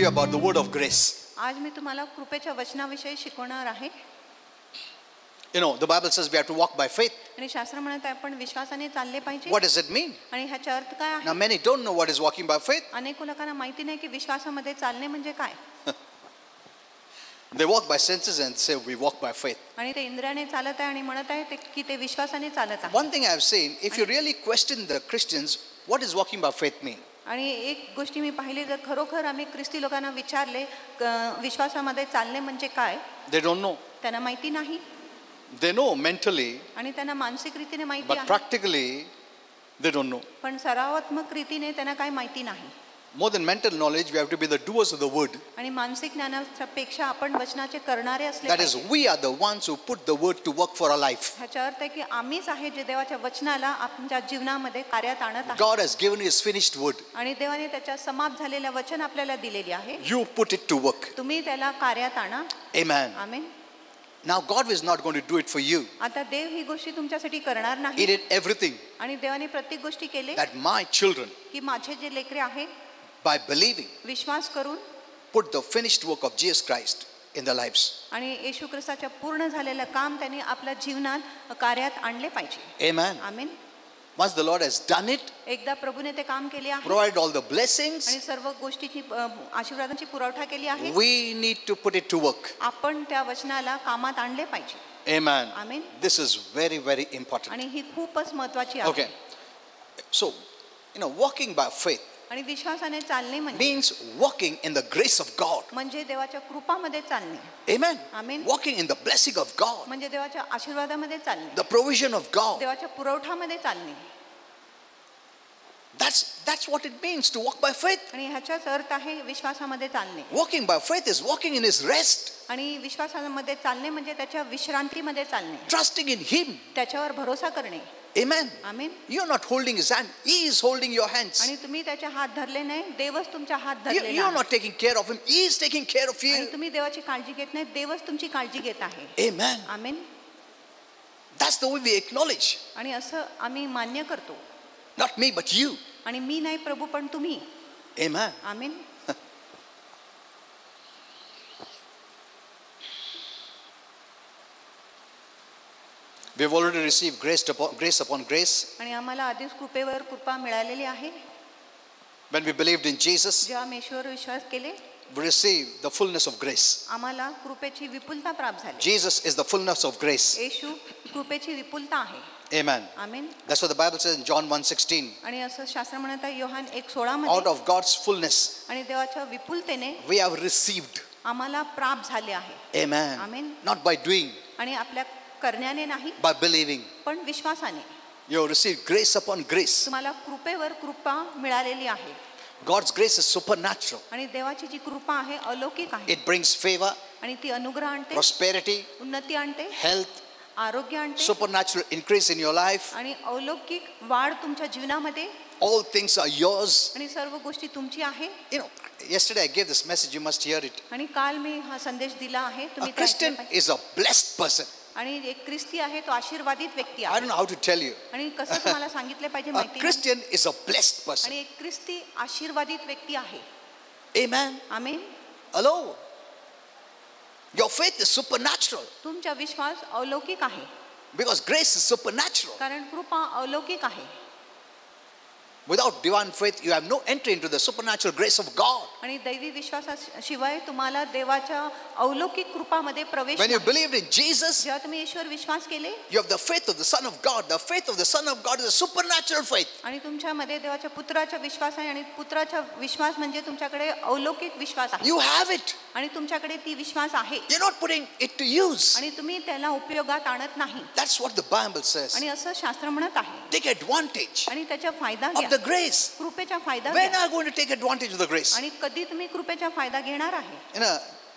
you about the word of grace. आज मी तुम्हाला कृपेच्या वचनाविषयी शिकवणार आहे. You know, the Bible says we have to walk by faith. आणि शास्त्र म्हणत आहे आपण विश्वासाने चालले पाहिजे. What does it mean? आणि ह्याचा अर्थ काय आहे? Now many don't know what is walking by faith. अनेक लोकांना माहिती नाही की विश्वासामध्ये चालणे म्हणजे काय. They walk by senses and say we walk by faith. आणि ते इंद्रियाने चालत आहे आणि म्हणत आहे की ते विश्वासाने चालत आहे. One thing I have seen, if you really question the Christians, what does walking by faith mean? आणि एक गोष्टी मी पाहिली, जर खरोखर आम्ही ख्रिस्ती लोकांना विचारले विश्वासामध्ये चालणे म्हणजे काय, They don't know. त्यांना माहिती नाही. They know mentally, आणि त्यांना मानसिक रीतीने माहिती but आहे, practically they don't know. पण सरावात्मक रीतीने त्यांना काही माहिती नाही. More than mental knowledge, we have to be the doers of the word. आणि मानसिक ज्ञानाच्या पेक्षा आपण वचनाचे करणारे असले That is, पाहिजे. we are the ones who put the word to work for our life. ह्याचा अर्थ आहे की आम्हीच आहे जे देवाच्या वचनाला आपल्या जीवनामध्ये कार्यात आणत आहे. God has given you His finished word. आणि देवाने त्याच्या समाप्त झालेल्या वचन आपल्याला दिलेले आहे. You put it to work. तुम्ही त्याला कार्यात आणा. Amen. Amen. Now God is not going to do it for you. आता देव ही गोष्टी तुमच्यासाठी करणार He नाही. did everything आणि देवाने प्रत्येक गोष्टी केले that my children, की माझे जे लेकरे आहे by believing, विश्वास करून put the finished work of Jesus Christ in their lives. आणि येशू ख्रिस्ताच्या पूर्ण झालेलं काम त्यांनी आपल्या जीवनात कार्यात आणले पाहिजे. Amen. Amen. Once the Lord has done it, एकदा प्रभूने ते काम केले आहे provided all the blessings, आणि सर्व गोष्टीची आशीर्वादांची पुरवठा केली आहे, we need to put it to work. आपण त्या वचनाला कामात आणले पाहिजे. Amen. Amen. This is very, very important. आणि ही खूपच महत्त्वाची आहे. Okay. So, walking by faith आणि विश्वासाने चालणे म्हणजे means walking in the grace of God. म्हणजे देवाच्या कृपामध्ये चालणे. Amen. Amen. Walking in the blessing of God, म्हणजे देवाच्या आशीर्वादामध्ये चालणे, the provision of God. देवाच्या पुरवठामध्ये चालणे. That's what it means to walk by faith. आणि ह्याचाच अर्थ आहे विश्वासामध्ये चालणे. Walking by faith is walking in His rest, आणि विश्वासामध्ये चालणे म्हणजे त्याच्या विश्रांतीमध्ये चालणे, trusting in Him. त्याच्यावर भरोसा करणे. Amen. Amen. You're not holding His hand. He is holding your hands. आणि तुम्ही त्याचे हात धरले नाही, देवच तुमच्या हात धरलेला You're आहे. not taking care of Him. He is taking care of आणि you. तुम्ही देवाची काळजी घेत नाही, देवच तुमची काळजी घेत आहे. Amen. Amen. That's the way we acknowledge. आणि असं आम्ही मान्य करतो. Not me, but you. आणि मी नाही प्रभू, पण तुम्ही. Amen. Amen. We have already received grace upon grace. आणि आम्हाला आधीच कृपेवर कृपा मिळालेली आहे. When we believed in Jesus, जेव्हा आम्ही ईश्वरवर विश्वास केले, we received the fullness of grace. आम्हाला कृपेची विपुलता प्राप्त झाली. Jesus is the fullness of grace. येशू कृपेची विपुलता आहे. Amen. Amen. That's what the Bible says in John 1:16. आणि असं शास्त्र म्हणत आहे योहान 1:16 Out मध्ये, of God's fullness, आणि देवाच्या विपुलतेने we have received. आम्हाला प्राप्त झाले आहे. Amen. Amen. Not by doing, आणि आपल्या करण्याने नाही, by believing. पण विश्वासाने. You have received grace upon grace. तुम्हाला कृपेवर कृपा मिळालेली आहे. God's grace is supernatural. आणि देवाची जी कृपा आहे अलौकिक आहे. It brings favor, आणि ती अनुग्रह आणते, prosperity, उन्नती आणते, health, आरोग्य आणते, supernatural increase in your life. आणि अलौकिक वाढ तुमच्या जीवनामध्ये. All things are yours. आणि सर्व गोष्टी तुमची आहे. Yesterday I gave this message, you must hear it. आणि काल मी हा संदेश दिला आहे, A तुम्ही ते Christian ऐकलं पाहिजे. is a blessed person. आणि एक ख्रिस्ती आहे तो आशीर्वादित व्यक्ती I आहे. don't know how to tell you. आणि कसं तुम्हाला सांगितले पाहिजे A माहिती नाही. Christian is a blessed person. आणि एक ख्रिस्ती आशीर्वादित व्यक्ती आहे. Amen. Amen. Hello. Your faith is supernatural तुमचा विश्वास अलौकिक आहे, because grace is supernatural. कारण कृपा अलौकिक आहे. Without divine faith, you have no entry into the supernatural grace of God. आणि दैवी विश्वासाशिवाय तुम्हाला देवाच्या अलौकिक कृपामध्ये प्रवेश When you नाही. believed in Jesus, जेव्हा तुम्ही ईश्वर विश्वास केले, you have the faith of the Son of God. The faith of the Son of God is a supernatural faith. आणि तुमच्यामध्ये देवाच्या पुत्राचा विश्वास आहे, आणि पुत्राचा विश्वास म्हणजे तुमच्याकडे अलौकिक विश्वास आहे. You have it. आणि तुमच्याकडे ती विश्वास आहे, You're not putting it to use. आणि तुम्ही त्याला उपयोगात आणत नाही. That's what the Bible says. आणि असं शास्त्र म्हणत आहे. Take advantage आणि त्याचा फायदा of घ्या, the grace. कृपेचा फायदा When घ्या. are you going to take advantage of the grace? आणि कधी तुम्ही कृपेचा फायदा घेणार आहे.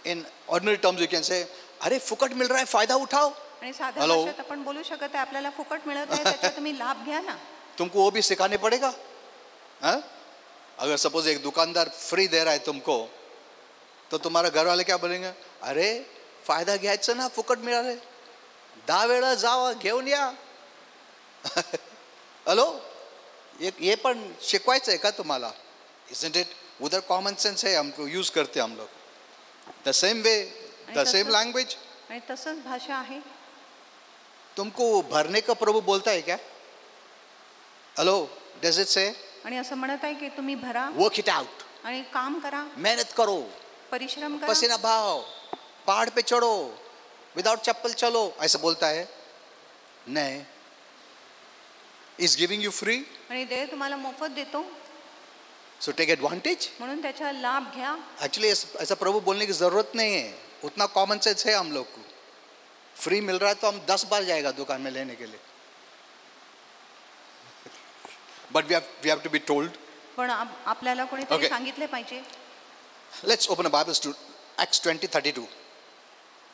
In ordinary terms, you can say, "अरे फुकट मिल रहा है, फायदा उठाओ." आणि साध्या Hello? भाषेत आपण बोलू शकत आहे, आपल्याला फुकट मिळत आहे, त्याचा तुम्ही लाभ घ्या ना. तुमको वो भी सिखाने पड़ेगा. हाँ? अगर सपोज एक दुकानदार फ्री दे रहा है तुमको, तो तुम्हारा घर वाले क्या बोलेंगे? अरे फायदा घ्यायचं ना, फुकट मिळाले, 10 वेळा जावा घेऊन या. हॅलो, हे पण शिकवायचं आहे का तुम्हाला? Isn't it? उधर कॉमन सेंस है, हमको यूज करते हम लोग. The same way, the same language. आणि तसंच भाषा आहे. तुमको भरने का प्रभु बोलता है क्या? हेलो, डज इट से? आणि असं म्हणत आहे की तुम्ही भरा वर्क इट आउट, आणि काम करा, मेहनत करो, परिश्रम करा, पसीना बहाओ, पहाड़ पे चढ़ो, विदाउट चप्पल चलो, ऐसा बोलता है? नहीं. इज गिविंग यू फ्री, आणि देव तुम्हाला मोफत देतो, सो टेक एडवांटेज. म्हणून त्याचा लाभ घ्या. एक्चुअली ऐसा प्रभु बोलने की जरूरत नहीं है, उतना कॉमन सेंस है हम लोग को. फ्री मिल रहा है तो हम 10 बार जाएगा दुकान में लेने के लिए. But we have to be told. पण आपल्याला कोणीतरी सांगितले पाहिजे. Let's open a Bibles to Acts 20:32.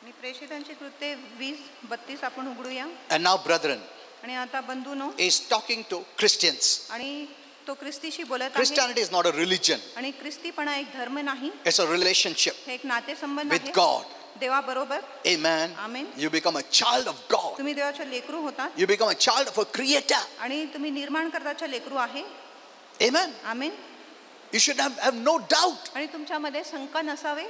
आणि प्रेषितांची कृत्ये 20:32 आपण उघडूया. And now brethren, आणि आता बंधूनो, is talking to Christians. आणि तो ख्रिस्तीशी बोलत आहे. Christianity is not a religion. आणि ख्रिस्तीपणा एक धर्म नाही, It's a relationship हे एक नातेसंबंध with आहे God. देवाबरोबर. Amen. Amen. You become a child of God. तुम्ही देवाचे लेकरू होतात, You become a child of a creator. आणि तुम्ही निर्माणकर्त्याचे लेकरू आहे. Amen. Amen. You should have no doubt. आणि तुमच्यामध्ये शंका नसावे.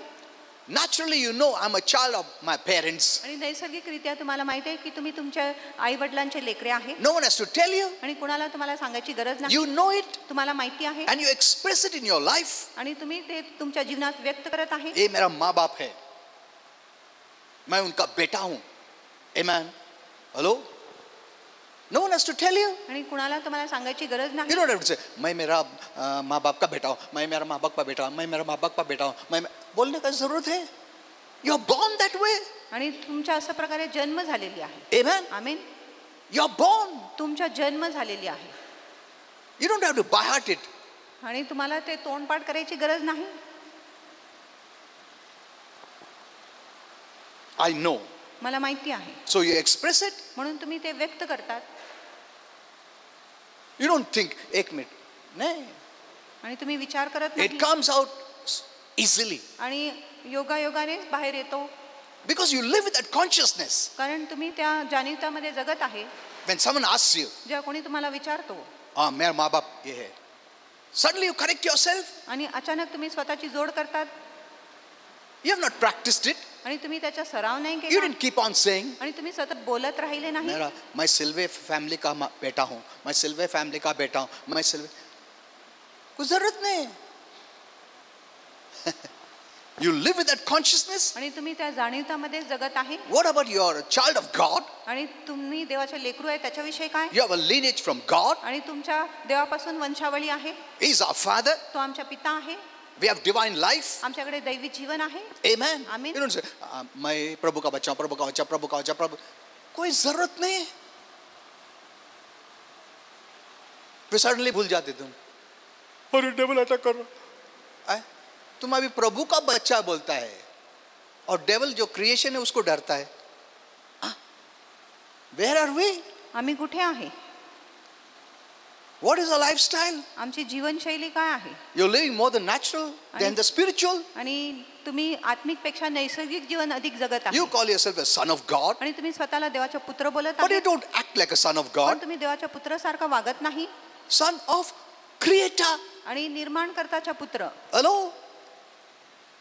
Naturally, you know I'm a child of my parents. आणि नैसर्गिकरित्या तुम्हाला माहिती आहे की तुम्ही तुमच्या आई वडिलांचे लेकरे आहे. No one has to tell you. आणि कुणाला तुम्हाला सांगायची गरज नाही. You know it तुम्हाला माहिती आहे, and you express it in your life. आणि तुम्ही ते तुमच्या जीवनात व्यक्त करत आहे. ये मेरा माँ बाप है, मैं उनका बेटा हूँ. Amen. Hello? No one has to tell you. आणि कुणाला तुम्हाला सांगायची गरज You नाही. don't have to say, मैं मेरा माँ बाप का बेटा हूँ, मैं मेरा माँ बाप का बेटा हूँ, मैं मेरा माँ बाप का बेटा हूँ, मैं बोलने का जरूरत है. You are born that way. आणि तुमच्या अशा प्रकारे जन्म झालेली आहे. Amen. Amen. You are born. तुमच्या जन्म झालेली आहे, You don't have to by heart it. आणि तुम्हाला ते तोंडपाठ करायची गरज नाही. I know. मला माहिती आहे, So you express it. म्हणून तुम्ही ते व्यक्त करतात. You don't think, एक मिनट, नहीं. आणि तुम्ही विचार करत It नाही, comes out easily आणि योगायोगाने बाहेर येतो. because you live with that consciousness. कारण तुम्ही त्या जाणीवतामध्ये जगत आहे. When someone asks you, जेव्हा कोणी तुम्हाला विचारतो, मेरा माँ बाप ये है, suddenly you correct yourself. आणि अचानक तुम्ही स्वतःची जोड करतात, You have not practiced it. आणि तुम्ही त्याचा सराव नाही You केला, didn't keep on saying, आणि तुम्ही सतत बोलत राहिले नाही. मैं सिल्वे फैमिली का बेटा हूँ, मैं सिल्वे फैमिली का बेटा हूँ, मैं सिल्वे. कुछ जरूरत नहीं. You live with that consciousness. आणि तुम्ही त्या जाणीवतामध्ये जगत आहे. What about you are a child of God? आणि तुम्ही देवाचे लेकरू आहे, त्याच्याविषयी काय? You have a lineage from God. आणि तुमच्या देवापासून वंशावळी आहे. He is our Father. तो आमचा पिता आहे. We have divine life. आमच्याकडे दैवी जीवन आहे. Amen. Amen. You don't say, मैं प्रभु का बच्चा हूँ, प्रभु का बच्चा, प्रभु का बच्चा, प्रभु. कोई जरूरत नहीं है. फिर सडनली भूल जाते तुम. अरे डेविल अटैक कर रहा. तुम अभी प्रभु का बच्चा बोलता है, और डेविल जो क्रिएशन है उसको डरता है. Where are we? आम्ही कुठे आहे? What is our lifestyle? आमची जीवनशैली काय आहे? You're living more than natural than the spiritual. आणि तुम्ही आत्मिक पेक्षा नैसर्गिक जीवन अधिक जगत आहे. You call yourself a son of God, आणि तुम्ही स्वतःला देवाचा पुत्र बोलत but you आहात, don't act like a son of पण God. तुम्ही देवाच्या पुत्रासारखा वागत नाही. Son of Creator. आणि निर्माणकर्ताचा पुत्र. Hello?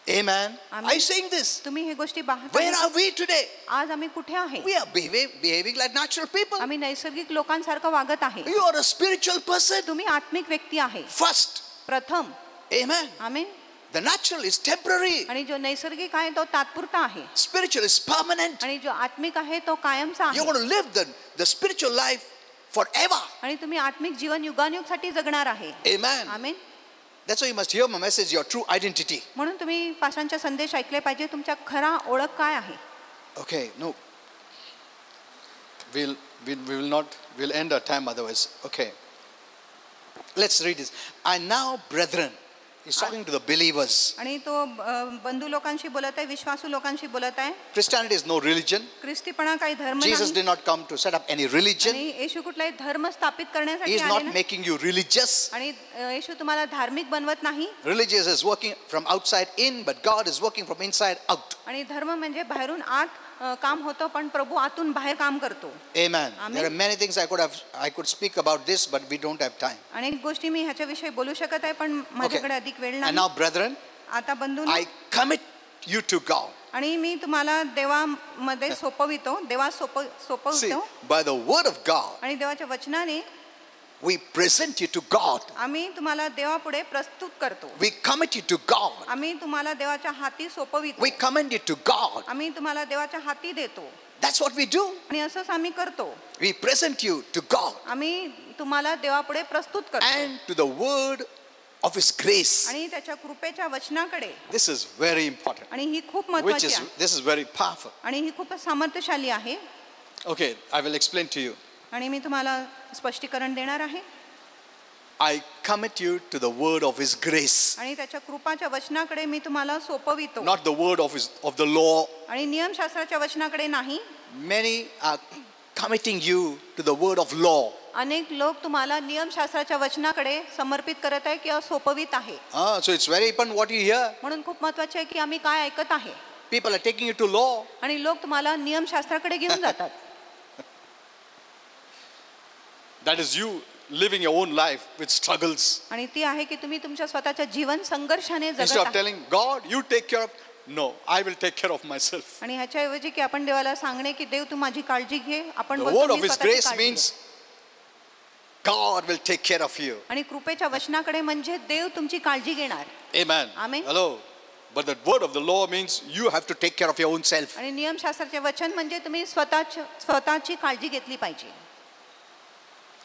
Amen. Amen. Are you saying this? तुम्ही हे गोष्टी पाहता. Where are we today? आज आम्ही कुठे आहे? We are behaving like natural people. आम्ही नैसर्गिक लोकांसारखं वागत आहे. You are a spiritual person तुम्ही आत्मिक व्यक्ती आहे. first. प्रथम. Amen. Amen. The natural is temporary. आणि जो नैसर्गिक आहे तो तात्पुरता आहे. Spiritual is permanent. आणि जो आत्मिक आहे तो कायमचा You're आहे. going to live the spiritual life forever. आणि तुम्ही आत्मिक जीवन युगानुयुगसाठी जगणार आहे. Amen. Amen. That's why you must hear my message, your true identity. म्हणून तुम्ही पाशांचा संदेश ऐकले पाहिजे. तुमच्या खरा ओळख काय आहे? Okay, no. We'll end our time otherwise. Okay. Let's read this. And now, brethren, he's talking to the believers. आणि तो बंधू लोकांशी बोलत आहे, विश्वासू लोकांशी बोलत आहे. Christianity is no religion. ख्रिस्तीपणा काही धर्म Jesus नाही. did not come to set up any religion. आणि येशू कुठलाही धर्म स्थापित He करण्यासाठी is आले not नाही. making you religious. आणि येशू तुम्हाला धार्मिक बनवत नाही. Religious is working from outside in, but God is working from inside out. आणि धर्म म्हणजे बाहेरून आत काम होतं, पण प्रभू आतून बाहेर काम करतो. Amen. Amen. There are many things I could speak about this, but we don't have time. अनेक गोष्टी मी ह्याच्याविषयी बोलू शकत आहे, पण माझ्याकडे अधिक वेळ And नाही. now, brethren, आता बंधू, I commit you to God. आणि मी तुम्हाला देवामध्ये सोपवितो, See, सोपवितो. by the word of God, आणि देवाच्या वचनाने we present you to God. आम्ही तुम्हाला देवापुढे प्रस्तुत करतो. We commit you to God. आम्ही तुम्हाला देवाच्या हाती सोपवितो. We commend you to God. आम्ही तुम्हाला देवाच्या हाती देतो. That's what we do. आणि असंच आम्ही करतो. We present you to God आम्ही तुम्हाला देवापुढे प्रस्तुत करतो. and to the word of His grace. आणि त्याच्या कृपेच्या वचनाकडे. This is very important. आणि ही खूप महत्त्वाची आहे. This is very powerful. आणि ही खूप सामर्थ्यशाली आहे. Okay, I will explain to you. आणि मी तुम्हाला स्पष्टीकरण देणार आहे. I commit you to the word of His grace. आणि त्याच्या कृपाच्या वचनाकडे मी तुम्हाला सोपवितो. Not the word of the law. आणि नियमशास्त्राच्या वचनाकडे नाही. Many are committing you to the word of law. अनेक लोक तुम्हाला नियमशास्त्राच्या वचनाकडे समर्पित करत आहे किंवा सोपवित आहे. So it's very important what you hear. म्हणून खूप महत्त्वाचे आहे की आम्ही काय ऐकत आहे. People are taking you to law. आणि लोक तुम्हाला नियमशास्त्राकडे घेऊन जातात. That is you living your own life with struggles. आणि ती आहे की तुम्ही तुमच्या स्वतःच्या जीवन संघर्षाने जगत Instead of आहात. telling God, you take care of. No, I will take care of myself. आणि ह्याच्याऐवजी की आपण देवाला सांगणे की देव तू माझी काळजी घे, आपण The बोलतो word मी of His स्वतःची grace काळजी means घे. God will take care of you. आणि कृपेच्या वचनाकडे म्हणजे देव तुमची काळजी घेणार. Amen. Amen. Hello. But the word of the law means you have to take care of your own self. आणि नियमशास्त्राचे वचन म्हणजे तुम्ही स्वतःची काळजी घेतली पाहिजे.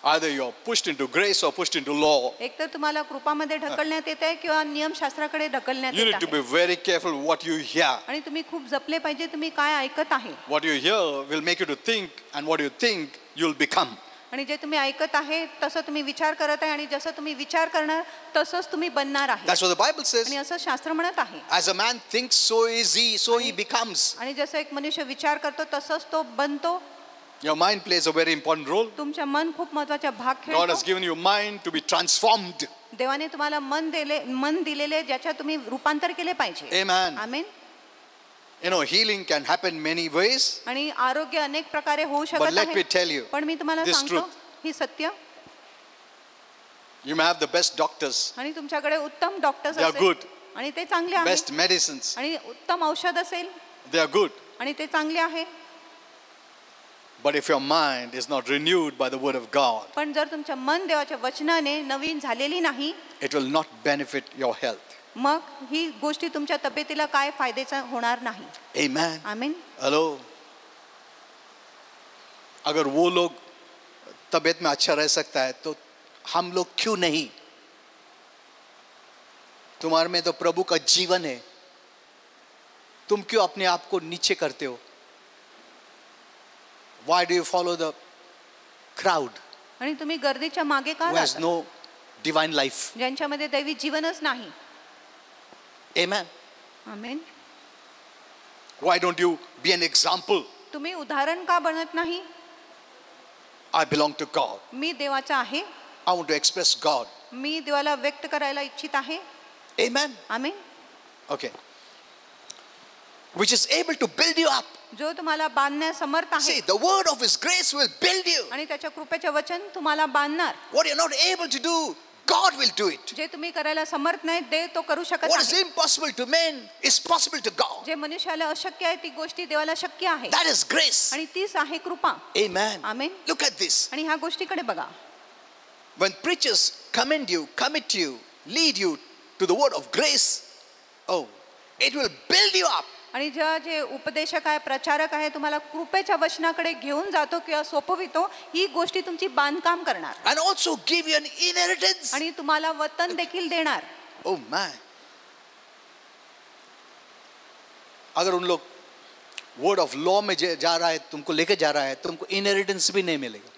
Either you're pushed into grace or pushed into law. एक तर तुम्हाला कृपामध्ये ढकलण्यात येत आहे किंवा नियमशास्त्राकडे ढकलण्यात You येत need to be आहे. very careful what you hear. आणि तुम्ही खूप जपले पाहिजे तुम्ही काय ऐकत आहे. What you hear will make you to think, and what you think you'll become. आणि जे तुम्ही ऐकत आहे तसं तुम्ही विचार करत आहे, आणि जसं तुम्ही विचार करणार तसंच तुम्ही बनणार आहे. That's what the Bible says. आणि असं शास्त्र म्हणत आहे. As a man thinks, so is he, so he becomes. आणि जसं एक मनुष्य विचार करतो तसंच तो बनतो. Your mind plays a very important role. तुमच्या मन खूप महत्त्वाचा भाग God has खेळतो. given you mind to be transformed. देवाने तुम्हाला मन दिलेले ज्याच्या तुम्ही रूपांतर केले पाहिजे. Amen. Amen. You know, healing can happen many ways. आणि आरोग्य अनेक प्रकारे होऊ But शकत let me आहे. tell you, पण मी तुम्हाला this सांगतो truth. ही सत्य. You may have the best doctors, आणि तुमच्याकडे उत्तम डॉक्टर्स They are असेल good. आणि ते चांगले आहेत. best medicines. आणि उत्तम औषध असेल They are good. आणि ते चांगले आहे. But if your mind is not renewed by the word of God, पण जर तुमचं मन देवाच्या वचनाने नवीन झालेली नाही, it will not benefit your health. मग ही गोष्टी तुमच्या तब्येतीला काय फायद्याचा होणार नाही. Amen. आमीन. हेलो, अगर वो लोग तबीयत में अच्छा रह सकता है तो हम लोग क्यों नहीं? तुम्हारे में तो प्रभु का जीवन है, तुम क्यों अपने आप को नीचे करते हो? Why do you follow the crowd आणि तुम्ही गर्दीच्या मागे का who has जाता? no divine life? ज्यांच्यामध्ये दैवी जीवनच नाही. Amen. Amen. Why don't you be an example? तुम्ही उदाहरण का बनत नाही? I belong to God. मी देवाचा आहे. I want to express God. मी देवाला व्यक्त करायला इच्छित आहे. Amen. Amen. Okay. Which is able to build you up. जो तुम्हाला बांधण्यास समर्थ आहे. See, the word of His grace will build you. आणि त्याच्या कृपेचे वचन तुम्हाला बांधणार. What you're not able to do, God will do it. जे तुम्ही करायला समर्थ नाही देव तो करू शकत What is आहे. impossible to men is possible to God. जे मनुष्याला अशक्य आहे ती गोष्टी देवाला शक्य आहे. That is grace. आणि तीच आहे कृपा. Amen. Amen. Look at this. आणि ह्या गोष्टीकडे बघा. When preachers commend you, commit you, lead you to the word of grace, oh, it will build you up. आणि जे उपदेशक आहे, प्रचारक आहे, तुम्हाला कृपेच्या वचनाकडे घेऊन जातो किंवा सोपवितो, ही गोष्टी तुमची बांधकाम करणार. And also give you an inheritance. आणि तुम्हाला वतन देखील देणार. Oh my. अगर उन लोग वर्ड ऑफ लॉ में जा रहा है, तुमको लेके जा रहा है, तुमको इनहेरिटेंस भी नहीं मिलेगा.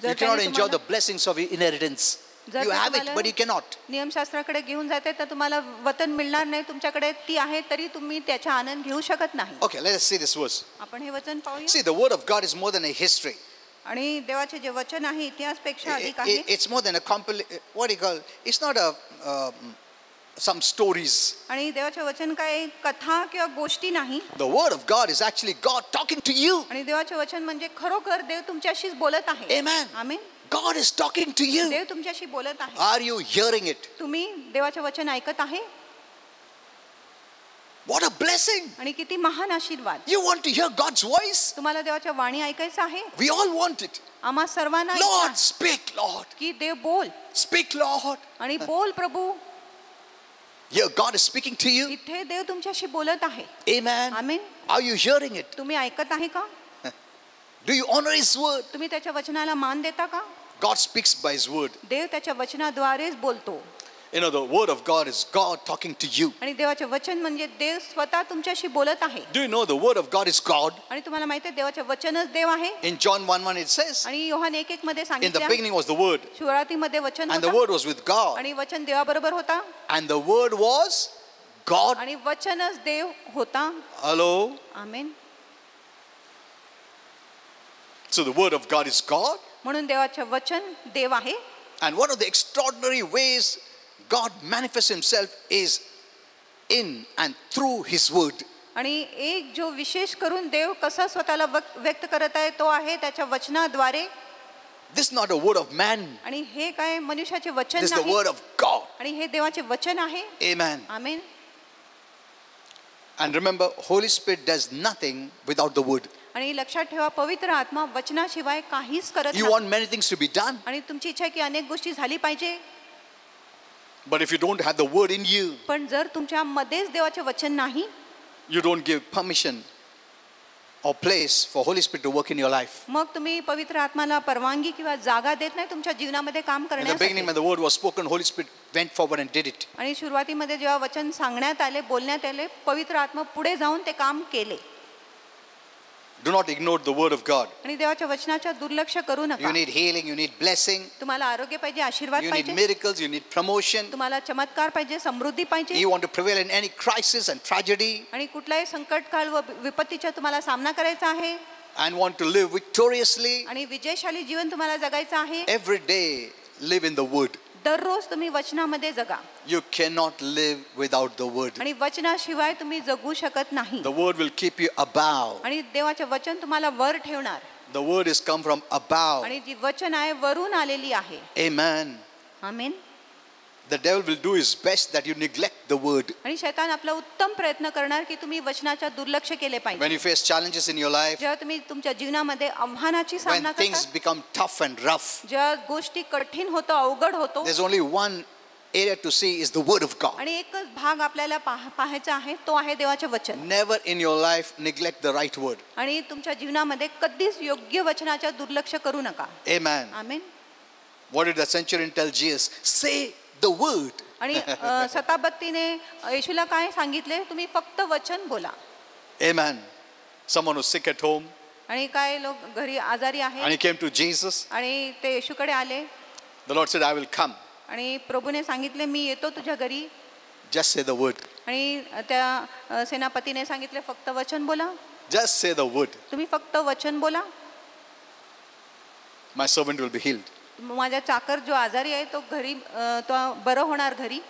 You cannot enjoy the blessings of inheritance. You have it, but you cannot. नियमशास्त्राकडे घेऊन जाते तर तुम्हाला वतन मिळणार नाही. तुमच्याकडे ती आहे तरी तुम्ही त्याचा आनंद घेऊ शकत नाही. Okay, let us see this verse. आपण हे वचन पाहूया. See, the word of God is more than a history. आणि देवाचे जे वचन आहे इतिहासपेक्षा अधिक आहे. It's more than a what do you call? It's not a some stories. आणि देवाचे वचन काय कथा किंवा गोष्टी नाही. The word of God is actually God talking to you. आणि देवाचे वचन म्हणजे खरोखर देव तुमच्याशीच बोलत आहे. Amen. Amen. God is talking to you. देव तुमच्याशी बोलत आहे. Are you hearing it? तुम्ही देवाचे वचन ऐकत आहे. What a blessing. आणि किती महान आशीर्वाद. You want to hear God's voice? तुम्हाला देवाच्या वाणी ऐकायचं आहे. We all want it. आम्हा सर्वांना Lord, speak, Lord. की देव बोल Speak, Lord. आणि बोल प्रभू. Here God is speaking to you. इथे देव तुमच्याशी बोलत आहे. Amen. Amen. Are you hearing it? तुम्ही ऐकत आहे का? Do you honor His word? तुम्ही त्याच्या वचनाला मान देता का? God speaks by His word. देव त्याच्या वचनाद्वारेच बोलतो. You know, the word of God is God talking to you. आणि देवाचे वचन म्हणजे देव स्वतः तुमच्याशी बोलत आहे. Do you know the word of God is God? आणि तुम्हाला माहिती आहे देवाचे वचनच देव आहे. In John 1:1 it says, आणि योहान 1:1 मध्ये in the सांगितले beginning was the word, सुरुवातीमध्ये वचन and the होता word was with God, आणि वचन देवाबरोबर होता and the word was God. आणि वचनच देव होता. Hello? Amen. So the word of God is God. म्हणून देवाचे वचन देव आहे. And one of the extraordinary ways God manifests Himself is in and through His word. आणि एक जो विशेष करून देव कसा स्वतःला व्यक्त करत आहे तो आहे त्याच्या वचनाद्वारे. This is not a word of man. आणि हे काय मनुष्याचे वचन This is the नाही word of God. आणि हे देवाचे वचन आहे. Amen. Amen. And remember, Holy Spirit does nothing without the word. आणि लक्षात ठेवा पवित्र आत्मा वचनाशिवाय काहीच करत You नाही. want many things to be done, आणि तुमची इच्छा आहे की अनेक गोष्टी झाली पाहिजे. but if you don't have the word in you, पण जर तुमच्या मध्येच देवाचे वचन नाही, you don't give permission or place for Holy Spirit to work in your life. मग तुम्ही पवित्र आत्माला परवानगी किंवा जागा देत नाही तुमच्या जीवनामध्ये काम In the करण्यासाठी. beginning, when the word was spoken, Holy Spirit went forward and did it. आणि सुरुवातीमध्ये जेव्हा वचन सांगण्यात आले बोलण्यात आले पवित्र आत्मा पुढे जाऊन ते काम केले. Do not ignore the word of God. आणि देवाच्या वचनाच्या दुर्लक्ष करू नका. You need healing, you need blessing, तुम्हाला आरोग्य पाहिजे, आशीर्वाद you need पाहिजे, miracles, you need promotion. तुम्हाला चमत्कार पाहिजे, समृद्धी पाहिजे. You want to prevail in any crisis and tragedy आणि कुठलाही संकटकाळ व विपत्तीचा तुम्हाला सामना करायचा आहे and want to live victoriously. आणि विजयशाली जीवन तुम्हाला जगायचं आहे. Every day, live in the word. दररोज तुम्ही वचनामध्ये जगा. You cannot live without the word. आणि वचनाशिवाय तुम्ही जगू शकत नाही. The word will keep you above. आणि देवाचे वचन तुम्हाला वर ठेवणार. The word is come from above. आणि जी वचन आहे वरून आलेली आहे. Amen. Amen. The devil will do his best that you neglect the word. आणि शैतान आपला उत्तम प्रयत्न करणार की तुम्ही वचनाच्या दुर्लक्ष केले When पाहिजे. you face challenges in your life, जेव्हा तुम्ही तुमच्या जीवनामध्ये आव्हानाची when सामना things करता, become tough and rough, ज्या गोष्टी कठीण होतो, अवघड होतो there's only one area to see is the word of God. आणि एकच भाग आपल्याला पाहायचा आहे तो आहे देवाचे वचन. Never in your life neglect the right word. आणि तुमच्या जीवनामध्ये कधीच योग्य वचनाच्या दुर्लक्ष करू नका. Amen. Amen. What did the centurion tell Jesus? Say the word. आणि शताब्दीने येशूला काय सांगितले? तुम्ही फक्त वचन बोला. Amen. Someone was sick at home आणि काय लोक घरी आजारी and आहे he came to Jesus. आणि ते येशूकडे आले The Lord said, I will come. आणि प्रभूने सांगितले मी येतो तुझ्या घरी. Just say the word. आणि त्या सेनापतीने सांगितले फक्त वचन बोला. Just say the word. तुम्ही फक्त वचन बोला. My servant will be healed. माझा चाकर जो आजारी आहे तो घरी तो बरं होणार घरी.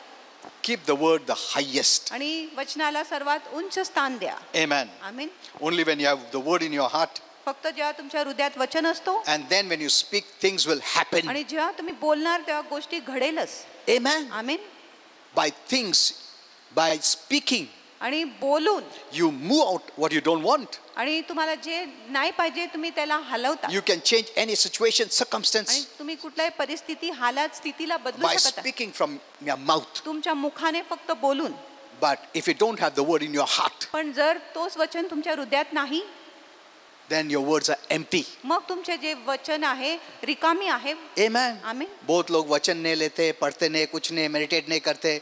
Keep the word the highest. आणि वचनाला सर्वात उंच स्थान द्या. Amen. Amen. Only when you have the word in your heart, फक्त जेव्हा तुमच्या हृदयात वचन असतो and then when you speak, things will happen. आणि जेव्हा तुम्ही बोलणार तेव्हा गोष्टी घडेलच. Amen. Amen. By things, by speaking, आणि बोलून you move out what you don't want. आणि तुम्हाला जे नाही पाहिजे तुम्ही त्याला हलवता. You can change any situation, आणि circumstance तुम्ही कुठल्याही परिस्थिती हालात स्थितीला बदलू by शकता speaking from your mouth. तुमच्या मुखाने फक्त बोलून. But if you don't have the word in your heart, पण जर तोच वचन तुमच्या हृदयात नाही then your words are empty. मग तुमचे जे वचन आहे रिकामी आहे. Amen. आमीन. बहुत लोग वचन नहीं लेते, पढ़ते नहीं, कुछ नहीं, मेडिटेट नहीं करते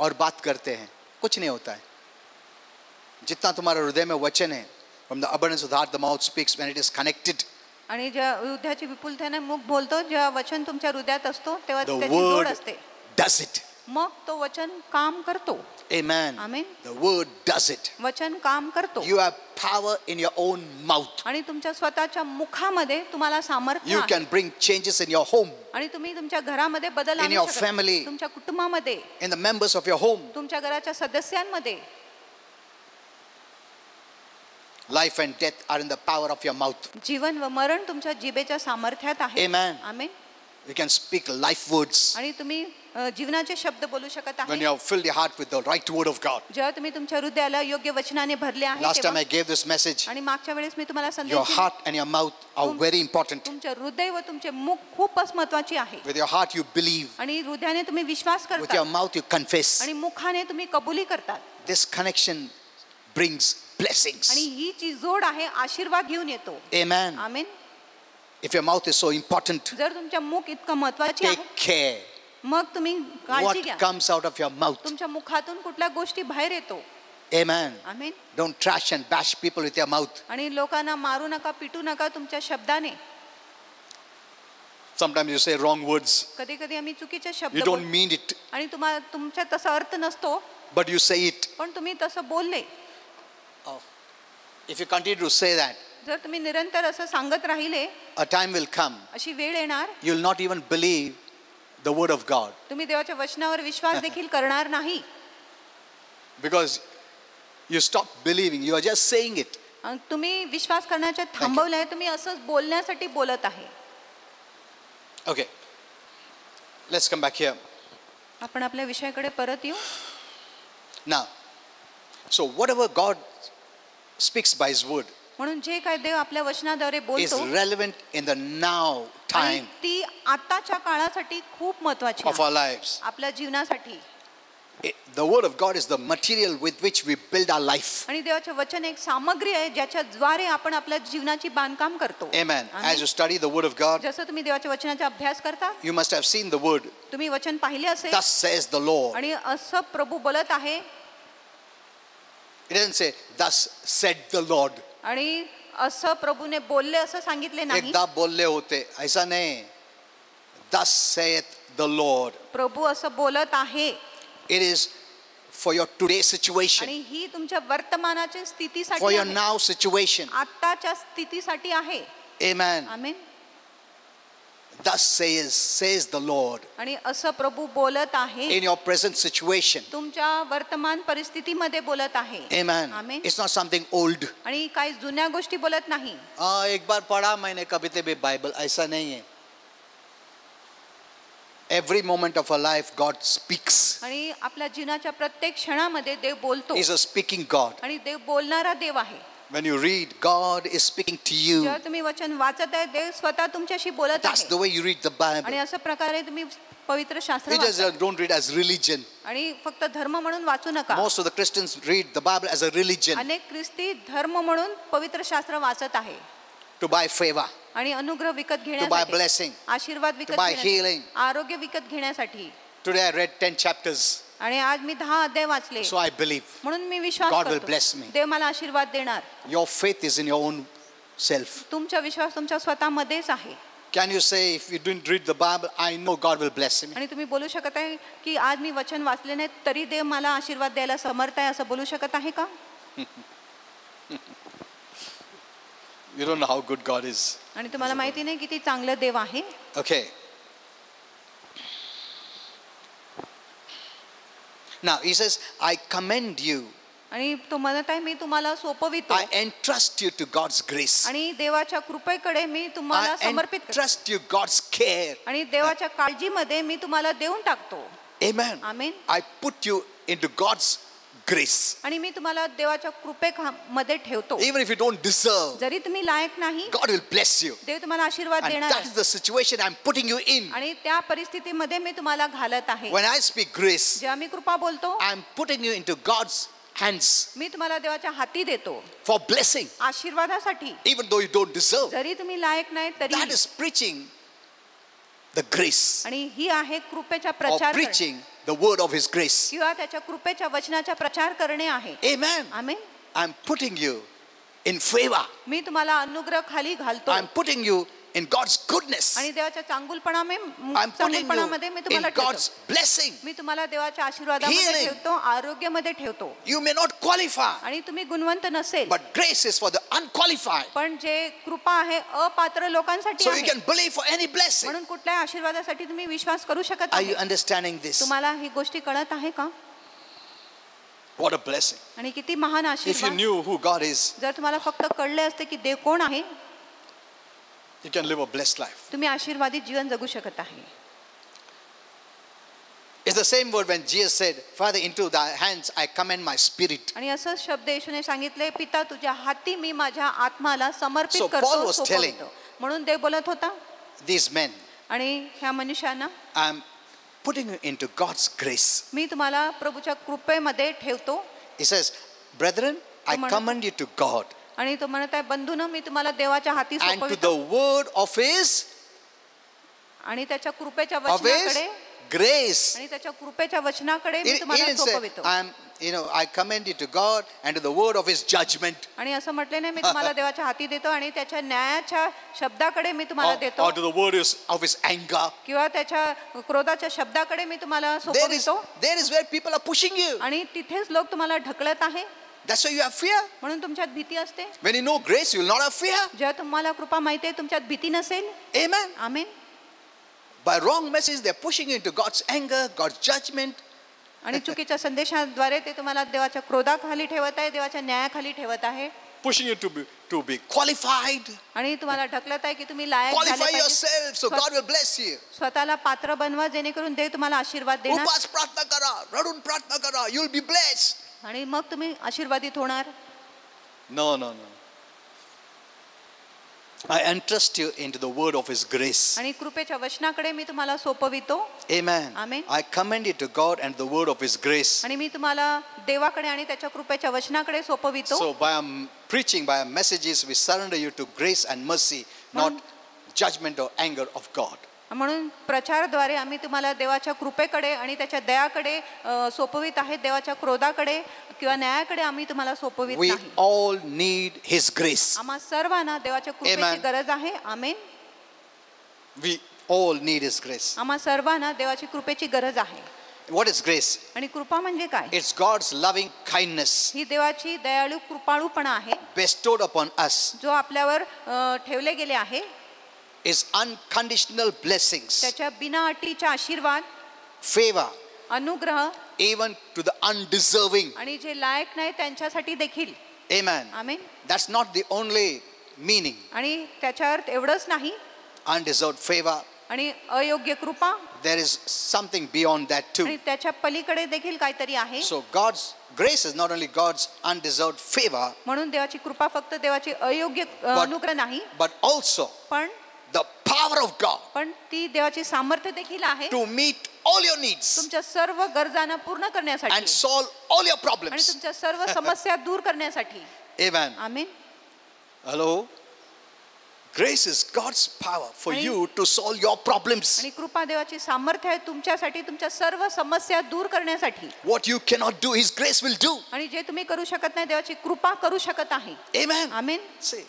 और बात करते हैं, कुछ नहीं होता है. जितना तुम्हारे हृदय में वचन है, from the abundance of the heart the mouth speaks, when it is connected, आणि ज्या हृदयाची विपुलतेने मुख बोलतो जेव्हा वचन तुमच्या हृदयात असतो तेव्हा the त्याची जोड word असते. does it. मग तो वचन काम करतो. Amen. Amen. The word does it. वचन काम करतो You have power in your own mouth. आणि तुमच्या स्वतःच्या मुखामध्ये तुम्हाला सामर्थ्य You आहे. can bring changes in your home, आणि तुम्ही तुमच्या घरामध्ये बदल in आणू your शकता. family. तुमच्या कुटुंबामध्ये, in the members of your home. तुमच्या घराच्या सदस्यांमध्ये. Life and death are in the power of your mouth. जीवन व मरण तुमच्या जिभेच्या सामर्थ्यात आहे. Amen. Amen. You can speak life words आणि तुम्ही जीवनाचे शब्द बोलू शकत when आहे. you have filled your heart with the right word of God. जेव्हा तुम्ही तुमच्या हृदयाला योग्य वचनाने भरले आहे Last time तेव्हा. I gave this message. आणि मागच्या वेळेस मी तुम्हाला Your संदेश दिला. heart and your mouth are very important. तुमचे हृदय व तुमचे मुख खूपच महत्त्वाची आहे. With your heart you believe. आणि हृदयाने तुम्ही विश्वास With करता your mouth you confess. आणि मुखाने तुम्ही कबुली करतात. This connection brings blessings. आणि ही जी जोड आहे आशीर्वाद घेऊन येतो. Amen. Amen. If your mouth is so important, जर तुमच्या मुख इतकं महत्त्वाची take आहे care मग तुम्ही काळजी what घ्या. comes out of your mouth. तुमच्या मुखातून कुठल्या गोष्टी बाहेर येतो. Amen. Amen. Don't trash and bash people with your mouth. आणि लोकांना मारू नका, पिटू नका तुमच्या शब्दाने. Sometimes you say wrong words. कधी कधी आम्ही चुकीचे शब्द You don't बोलतो. mean it, आणि तुम्हाला तुमच्या तसा अर्थ नसतो but you say it. पण तुम्ही तसं बोलले. If you continue to say that, जर तुम्ही निरंतर असं सांगत राहिले a time will come. अशी वेळ येणार You'll not even believe the word of God तुम्ही देवाच्या वचनावर विश्वास देखील करणार नाही. because you stop believing. You are just saying it. आणि तुम्ही विश्वास करण्याचे थांबवलंय. तुम्ही असंच बोलण्यासाठी बोलत आहे. Okay. Let's come back here. आपण आपल्या विषयाकडे परत येऊ. Now, so whatever God speaks by His word म्हणून जे काय देव आपल्या वचनाद्वारे is बोलतो relevant in the now आणि time ती आताच्या काळासाठी खूप महत्वाची of आहे. our lives. आपल्या जीवनासाठी. The word of God is the material with which we build our life. आणि देवाचे वचन एक सामग्री आहे ज्याच्या द्वारे आपण आपल्या जीवनाची बांधकाम करतो. Amen. Amen. As you study the word of God, जसं तुम्ही देवाच्या वचनाचा अभ्यास करता you must have seen the word. तुम्ही वचन पाहिले असेल. Thus says the Lord. आणि असं प्रभू बोलत आहे. It doesn't say, thus said the Lord. आणि असं प्रभूने बोलले असं सांगितले नाही. एकदा बोलले होते ऐसा नाही. Thus saith the Lord. प्रभू असं बोलत आहे. It is for your today's situation, आणि ही तुमच्या वर्तमानाच्या स्थितीसाठी for your आहे. now situation. आताच्या स्थितीसाठी आहे. Amen. Amen. Thus says the Lord. आणि असं प्रभू बोलत आहे. In your present situation. तुमच्या वर्तमान परिस्थितीमध्ये बोलत आहे. Amen. Amen. It's not something old. आणि काही जुन्या गोष्टी बोलत नाही. एक बार पढ़ा मैंने कभी भी बाइबल, ऐसा नहीं है. Every moment of our life God speaks. आणि आपल्या जीवनाच्या प्रत्येक क्षणामध्ये देव बोलतो. He's a speaking God. आणि देव बोलणारा देव आहे. When you read, God is speaking to you. जेव्हा तुम्ही वचन वाचत आहे देव स्वतः तुमच्याशी बोलत That's the आहे. way you read the आणि Bible. अशा प्रकारे तुम्ही पवित्र शास्त्र We just वाचा. don't read as religion. आणि फक्त धर्म म्हणून वाचू नका. Most of the Christians read the Bible as a religion अनेक ख्रिस्ती धर्म म्हणून पवित्र शास्त्र वाचत आहे. to buy favor, आणि अनुग्रह विकत to buy घेण्यासाठी, blessing. आशीर्वाद विकत buy घेण्यासाठी, healing. आरोग्य विकत घेण्यासाठी. Today I read 10 chapters, आणि आज मी 10 अध्याय वाचले. so I believe. म्हणून मी विश्वास God will करतो bless me. देव मला आशीर्वाद देणार. Your faith is in your own self. तुमचा विश्वास तुमच्या स्वतःमध्येच आहे. Can you say, if you didn't read the Bible, I know God will bless me? आणि तुम्ही बोलू शकत आहे की आज मी वचन वाचले नाही तरी देव मला आशीर्वाद द्यायला समर्थ आहे असं बोलू शकत आहे का? You don't know how good God is. आणि तुम्हाला माहिती नाही किती चांगलं देव आहे. Okay. Now he says, I commend you. आणि तो म्हणत आहे मी तुम्हाला सोपवितो. I entrust you to God's grace. आणि देवाच्या कृपेकडे मी तुम्हाला I समर्पित करतो. entrust you God's care. आणि देवाच्या काळजीमध्ये मी तुम्हाला देऊन टाकतो. Amen. Amen. I put you into God's grace. आणि मी तुम्हाला देवाच्या कृपेमध्ये ठेवतो. Even if you don't deserve, जरी तुम्ही लायक नाही God will bless you. देव तुम्हाला आशीर्वाद And देणार that is आहे. the situation I'm putting you in. आणि त्या परिस्थितीमध्ये मी तुम्हाला घालत आहे. When I speak grace, जेव्हा मी कृपा बोलतो I'm putting you into God's hands मी तुम्हाला देवाच्या हाती देतो for blessing, आशीर्वादासाठी. even though you don't deserve. जरी तुम्ही लायक नाही तरी. That is preaching the grace, आणि ही आहे कृपेचा or प्रचार करणे. preaching the word of His grace. किंवा त्याच्या कृपेच्या वचनाचा प्रचार करणे आहे. Amen. Amen. I'm putting you in favor. मी तुम्हाला अनुग्रह खाली घालतो. I'm putting you in God's goodness. आणि देवाच्या I'm putting चांगुलपणामध्ये you me in तुम्हाला God's ठेवतो. blessing. मी तुम्हाला देवाच्या आशीर्वादामध्ये Healing. ठेवतो, आरोग्यामध्ये ठेवतो. You may not qualify, आणि तुम्ही गुणवंत नसेल, but grace is for the unqualified. पण जे कृपा आहे अपात्र लोकांसाठी So you आहे. can believe for any blessing. म्हणून कुठल्याही आशीर्वादासाठी तुम्ही विश्वास करू शकत Are you आहे. understanding this? तुम्हाला ही गोष्टी कळत आहे का? What a blessing. आणि किती महान If you आशीर्वाद. knew who God is, जर तुम्हाला फक्त कळले असते की देव कोण आहे, you can live a blessed life. तुम्ही आशीर्वादित जीवन जगू शकत आहे. It's the same word when Jesus said, Father, into thy hands I commend my spirit. आणि असं शब्द येशूने सांगितले, पिता तुझ्या हाती मी माझ्या आत्माला समर्पित So Paul करतो, was सोपवितो. म्हणून देव बोलत होता. These men, आणि ह्या मनुष्यांना I'm putting you into God's grace. मी तुम्हाला प्रभूच्या कृपेमध्ये ठेवतो. He says, brethren, I commend you to God आणि तो म्हणत आहे, बंधूनो मी तुम्हाला देवाच्या हाती and to सोपवितो the word of his आणि त्याच्या कृपेच्या of his वचनाकडे grace. आणि त्याच्या कृपेच्या वचनाकडे मी He तुम्हाला didn't say, सोपवितो. I commend you to God and to the word of his judgment आणि असं म्हटले नाही, मी तुम्हाला देवाच्या हाती देतो आणि त्याच्या न्यायाच्या शब्दाकडे मी तुम्हाला देतो, or to the word of his anger. किंवा त्याच्या क्रोधाच्या शब्दाकडे मी तुम्हाला सोपवितो. There is where people are pushing you. आणि तिथेच लोक तुम्हाला ढकलत आहे, That's why you have fear. म्हणून तुमच्यात भीती असते. When you know grace, you will not have fear. जेव्हा तुम्हाला कृपा माहिती आहे, तुमच्यात भीती नसेल. Amen. Amen. By wrong message, they're pushing you into God's anger, God's judgment. आणि चुकीच्या संदेशाद्वारे ते तुम्हाला देवाच्या क्रोधाखाली ठेवत आहे, देवाच्या न्यायाखाली ठेवत आहे. Pushing you to be qualified. आणि तुम्हाला ढकलत आहे की तुम्ही लायक झाले Qualify पाहिजे. yourself so God will bless you. स्वतःला पात्र बनवा, जेणेकरून देव तुम्हाला आशीर्वाद देणार. उपास प्रार्थना करा, रडून प्रार्थना करा, you will be blessed. आणि मग तुम्ही आशीर्वादित होणार. No. I entrust you into the word of his grace. आणि कृपेच्या वचनाकडे मी तुम्हाला सोपवितो. Amen. Amen. I commend you to God and the word of his grace. आणि मी तुम्हाला देवाकडे आणि त्याच्या कृपेच्या वचनाकडे सोपवितो. So by preaching, by messages, we surrender you to grace and mercy, not judgment or anger of God. म्हणून प्रचाराद्वारे आम्ही तुम्हाला देवाच्या कृपेकडे आणि त्याच्या दयाकडे सोपवित आहे. देवाच्या क्रोधाकडे किंवा न्यायाकडे आम्ही तुम्हाला सोपवित We नाही. all need his grace. आम्हा सर्वांना देवाच्या कृपेची Amen. गरज आहे. आमेन. We all need his grace. आम्हा सर्वांना देवाची कृपेची गरज आहे. What is grace? आणि कृपा म्हणजे काय? It's God's loving kindness ही देवाची दयाळू कृपाळूपणा आहे, bestowed upon us. जो आपल्यावर ठेवले गेले आहे. Is unconditional blessings, त्याच्या बिना अटीचा आशीर्वाद, favor, अनुग्रह, even to the undeserving. आणि जे लायक नाही त्यांच्यासाठी देखील. Amen. Amen. That's not the only meaning. आणि त्याचा अर्थ एवढंच नाही, Undeserved favor. आणि अयोग्य कृपा, There is something beyond that too. आणि त्याच्या पलीकडे देखील काहीतरी आहे. So God's grace is not only God's undeserved favor, म्हणून देवाची कृपा फक्त देवाची अयोग्य अनुग्रह नाही, but also पण the power of God ती देवाची सामर्थ्य देखील आहे to meet all your needs तुमच्या सर्व गरजांना पूर्ण and करण्यासाठी solve all your आणि problems. तुमच्या सर्व समस्या दूर करण्यासाठी. Amen. Amen. Hello. Grace is God's power for आणि- you to solve your problems. आणि कृपा देवाची सामर्थ्य आहे तुमच्यासाठी तुमच्या सर्व समस्या दूर करण्यासाठी. What you cannot do, His grace will do. आणि जे तुम्ही करू शकत नाही देवाची कृपा करू शकत आहे. Amen. Amen. See,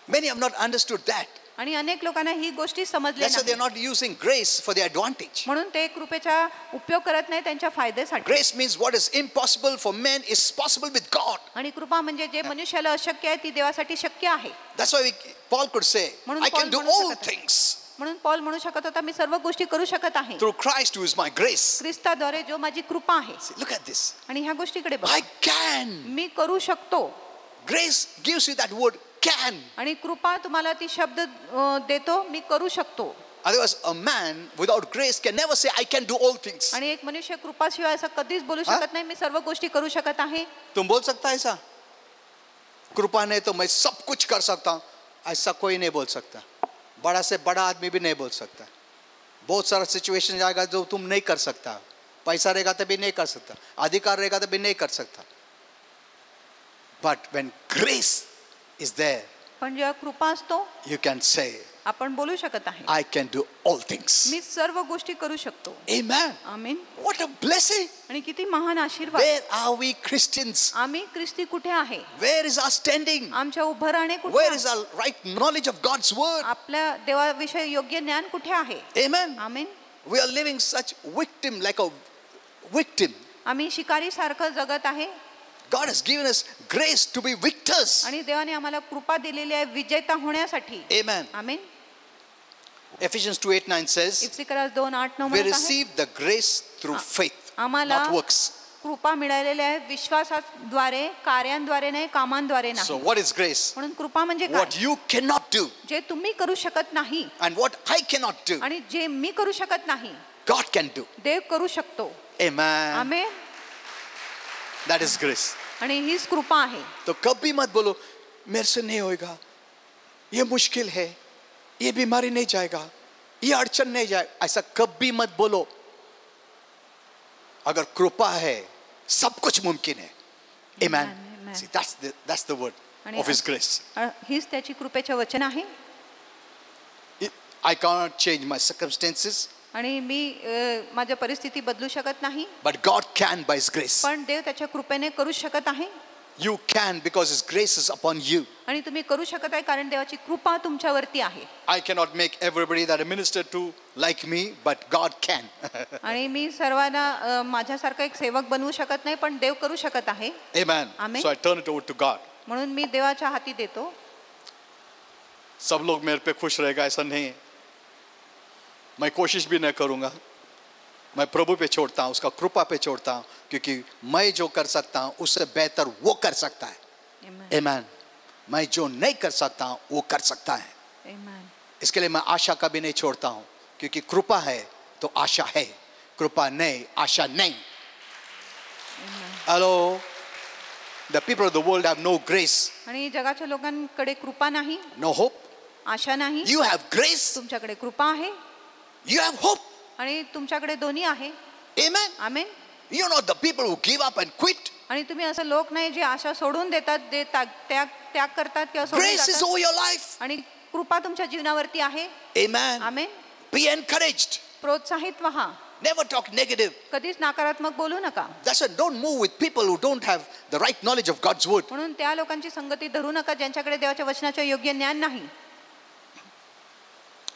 many have not understood that. आणि अनेक लोकांना ही गोष्टी समजल्या That's why they're नाही, not using grace for their advantage. म्हणून ते कृपेचा उपयोग करत नाही त्यांच्या फायद्यासाठी. Grace means what is impossible for men is possible with God. आणि कृपा म्हणजे जे मनुष्याला अशक्य आहे ती देवासाठी शक्य आहे. That's why Paul could say, म्हणून I can Paul do म्हणू all शकत आहे. things म्हणून पॉल म्हणू शकत होता, मी सर्व गोष्टी करू शकत आहे through Christ who is my grace. ख्रिस्ताद्वारे जो माझी कृपा आहे. See, look at this. आणि ह्या गोष्टीकडे बघ, I can. मी करू शकतो. Grace gives you that word can. आणि कृपा तुम्हाला ती शब्द देतो, मी करू शकतो. Otherwise, a man without grace can never say, I can do all things. आणि एक मनुष्य कृपाशिवाय असं कधीच बोलू शकत नाही, मी सर्व गोष्टी करू शकत आहे. तुम बोल सकता है ऐसा? कृपा नहीं तो मैं सब कुछ कर सकता हूं. ऐसा कोई नहीं बोल सकता. बड़ा से बड़ा आदमी भी नहीं बोल सकता. बहुत सारा सिचुएशन जाएगा जो तुम नहीं कर सकता. पैसा रहेगा तो भी नहीं कर सकता, अधिकार रहेगा तो भी नहीं कर सकता. But when grace is there, पण जेव्हा कृपा असतो, you can say, आपण बोलू शकत आहे. I can do all things. मी सर्व गोष्टी करू शकतो. Amen. आमीन. What a blessing. आणि किती महान आशीर्वाद. Where are we Christians? आम्ही ख्रिस्ती कुठे आहे? Where is our standing? आमच्या उभं राहणे कुठे Where आहे? is our right knowledge of God's word? आपल्या देवाविषयी योग्य ज्ञान कुठे आहे? Amen. आमीन. We are living such victim, like a victim. आम्ही शिकारी सारखं जगत आहे. God has given us grace to be victors. आणि देवाने आम्हाला कृपा दिलेली आहे विजेता होण्यासाठी. Amen. आमीन. Ephesians 2:8-9 says, इफ्सिकरास 2:8-9 we म्हणत आहे, receive the grace through faith, आम्हाला not works. कृपा मिळालेली आहे विश्वासाद्वारे, कार्यांद्वारे नाही, कामांद्वारे So नाही. what is grace? म्हणून कृपा म्हणजे What काय? you cannot do जे तुम्ही करू शकत नाही and what I cannot do, आणि जे मी करू शकत नाही God can do. देव करू शकतो. Amen. Amen. That is grace. आणि हीच कृपा आहे. तो कभी मत बोलो मेरे से नहीं होएगा, ये मुश्किल है, ये बीमारी नहीं जाएगा, ये अड़चन नहीं जाएगा, ऐसा कभी मत बोलो. अगर कृपा है सब कुछ मुमकिन है. Amen. Amen. See, that's the word आणि of His grace. हीच त्याची कृपेचे वचन आहे. I cannot change my circumstances, आणि मी माझ्या परिस्थिती बदलू शकत नाही, but God can by His grace. पण देव त्याच्या कृपेने करू शकत आहे. You can because His grace is upon you. आणि तुम्ही करू शकत आहे कारण देवाची कृपा तुमच्यावरती आहे. I cannot make everybody that I minister to like me, but God can. आणि मी सर्वांना माझ्यासारखा एक सेवक बनवू शकत नाही, पण देव करू शकत आहे. Amen. Amen. So I turn it over to God. म्हणून मी देवाच्या हाती देतो. सब लोग मेरे पे खुश रहेगा ऐसा नहीं है. मैं कोशिश भी नहीं करूंगा, मैं प्रभु पे छोड़ता हूँ, उसका कृपा पे छोड़ता हूँ, क्योंकि मैं जो कर सकता हूँ उससे बेहतर वो कर सकता है. Amen. मैं जो नहीं कर सकता हूँ वो कर सकता है. Amen. इसके लिए मैं आशा कभी नहीं छोड़ता हूँ, क्योंकि कृपा है तो आशा है, कृपा नहीं आशा नहीं. Hello. The people of the world have no grace, आणि जगाच्या लोकांकडे कृपा नाही, no hope. आशा नाही. You have grace, तुमच्याकडे कृपा आहे you have hope. आणि तुमच्याकडे दोन्ही आहे. Amen. Amen. You're not the people who give up and quit. आणि तुम्ही असं लोक नाही जे आशा सोडून देतात, त्याग करतात किंवा सोडून Grace is जातात. over your life. आणि कृपा तुमच्या जीवनावरती आहे. Amen. आमेन. Be encouraged. प्रोत्साहित व्हा. Never talk negative. कधीच नकारात्मक बोलू नका. That's why don't move with people who don't have the right knowledge of God's word. म्हणून त्या लोकांची संगती धरू नका ज्यांच्याकडे देवाच्या वचनाचे योग्य ज्ञान नाही.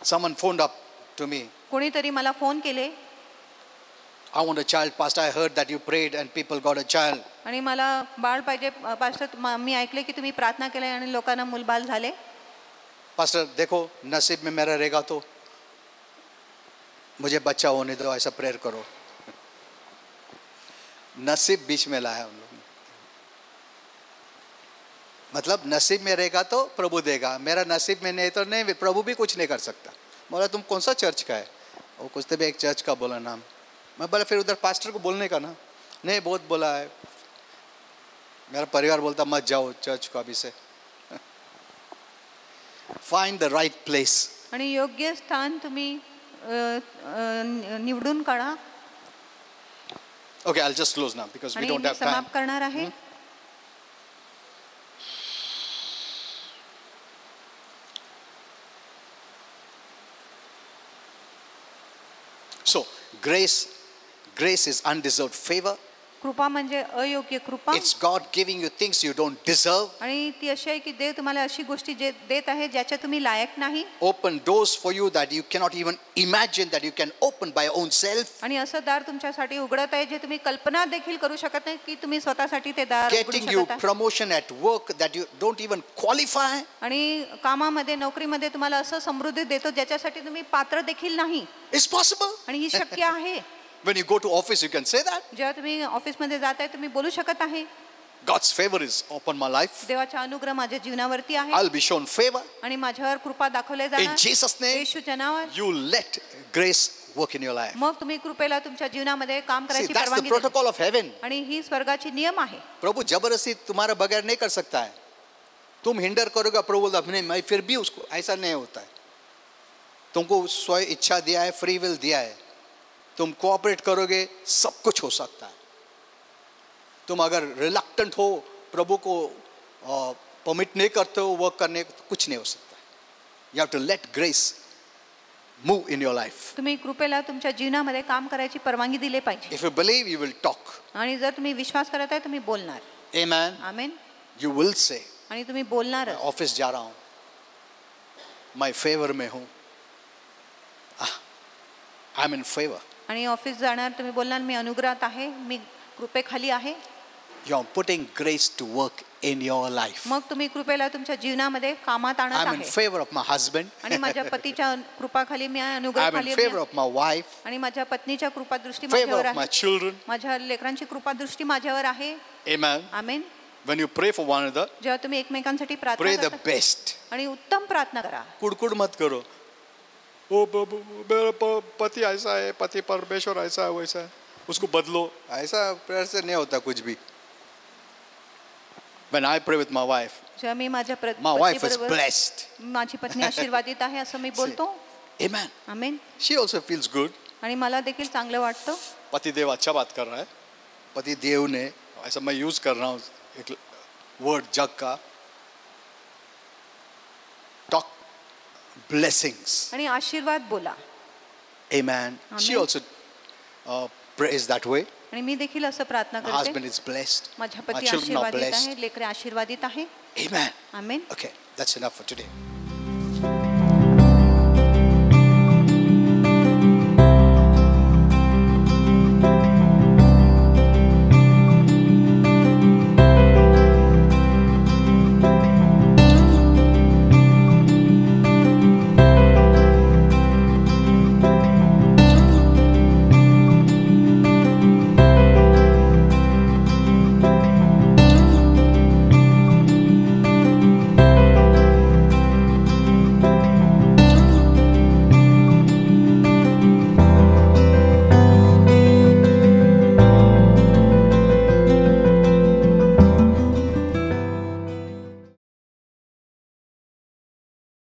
Someone phoned up to me. कोणीतरी मला फोन केले I want a child. Pastor, I heard that you prayed and people got a child. आणि मला बाळ पाहिजे. पास्टर, मी ऐकले की तुम्ही प्रार्थना केली आणि लोकांना मूलबाळ झाले. Pastor, देखो नसीब में मेरा रहेगा तो मुझे बच्चा होने दो, ऐसा प्रेयर करो. नसीब बीच में लाया हम लोग ने. मतलब नसीब में रहेगा तो प्रभु देगा, मेरा नसीब में नहीं तो नहीं, प्रभु भी कुछ नहीं कर सकता. बोला तुम कौन सा चर्च का है? वो कुछ तो भी एक चर्च का बोला नाम. मैं बोला फिर उधर पास्टर को बोलने का ना. नहीं बहुत बोला है. मेरा परिवार बोलता मत जाओ चर्च को अभी से. Find the right place. आणि योग्य स्थान तुम्ही निवडून काढा. Okay, I'll just close now because we आणि don't मी have time. समाप्त करणार आहे. So, grace is undeserved favor. कृपा म्हणजे अयोग्य कृपा. It's God giving you things you don't deserve. आणि ती अशी आहे की देव तुम्हाला अशी गोष्टी देत आहे ज्याच्या तुम्ही लायक नाही. Open doors for you that you cannot even imagine that you can open by your own self. आणि असं दार तुमच्यासाठी उघडत आहे जे तुम्ही कल्पना देखील करू शकत नाही की तुम्ही स्वतःसाठी ते दार उघडू Getting you शकत आहे. promotion at work that you don't even qualify. आणि कामामध्ये, नोकरीमध्ये तुम्हाला असं समृद्धी देतो ज्याच्यासाठी तुम्ही पात्र देखील नाही. It's possible. आणि ही शक्य आहे. When you go to office, you can say that. जेव्हा तुम्ही ऑफिसमध्ये जाताय तुम्ही बोलू शकत आहे. God's favor is upon my life. देवाचा अनुग्रह माझ्या जीवनावरती आहे. I'll be shown favor. आणि माझ्यावर कृपा दाखवले In जाणार. Jesus' name, येशूच्या नावात. you let grace work in your life. मग तुम्ही कृपेला तुमच्या जीवनामध्ये काम See, करायची that's the परवानगी देता. protocol of heaven. आणि ही स्वर्गाची नियम आहे. प्रभु जबरदस्ती तुम्हारे बगैर नहीं कर सकता है. तुम हिंडर करोगे, प्रभु बोलता नहीं, मैं फिर भी उसको, ऐसा नहीं होता है. तुमको स्व इच्छा दिया है, फ्री विल दिया है. तुम कोऑपरेट करोगे सब कुछ हो सकता है. तुम अगर रिलक्टेंट हो, प्रभु को परमिट नहीं करते हो वर्क करने, कुछ नहीं हो सकता. You have to let grace move in your life. तुम्ही कृपेला तुमच्या जीवनामध्ये काम करायची परवानगी दिली पाहिजे. If you believe, you will talk. आणि जर तुम्ही विश्वास करत आहे तुम्ही बोलणार. Amen. Amen. You will say, आणि तुम्ही बोलणार. ऑफिस जा रहा हूँ, मैं फेवर में हूँ, आई एम इन फेवर. आणि ऑफिस जाणार तुम्ही बोलणार मी अनुग्रहात आहे, मी कृपेखाली आहे. You are putting grace to work in your life. मग तुम्ही कृपेला तुमच्या जीवनामध्ये कामात आणत I'm in आहे. favor of my husband. आणि माझ्या पतीच्या कृपाखाली मी आहे, I'm अनुग्रहाखाली in मी favor आहे. of my wife. आणि माझ्या पत्नीच्या कृपादृष्टी Favor माझ्यावर of my आहे. children. माझ्या लेकरांची कृपादृष्टी माझ्यावर आहे. Amen. Amen. When you pray for one another, जेव्हा तुम्ही एकमेकांसाठी प्रार्थना pray the करता best. आणि उत्तम प्रार्थना करा. कुड़कुड़ मत करो. ओ मेरा पति ऐसा है, पति परमेश्वर ऐसा है, वैसा है, उसको बदलो. ऐसा प्रेयर से नहीं होता कुछ भी. When I pray with my wife, जेव्हा मी माझ्या my wife is पतीबरोबर blessed. माझी पत्नी आशीर्वादित आहे असं मी बोलतो. Amen. Amen. She also feels good. आणि मला देखील चांगलं वाटतं. पति देव अच्छा बात कर रहा है. पति देव ने, ऐसा मैं यूज कर रहा हूँ एक वर्ड जग का, talk blessings. आणि आशीर्वाद बोला. Amen. She also prays that way. आणि मी देखील असं प्रार्थना My करते. husband is blessed. माझ्या My पती children are आशीर्वादित blessed. आहे, लेकरे आशीर्वादित आहे. Amen. Amen. Okay, that's enough for today.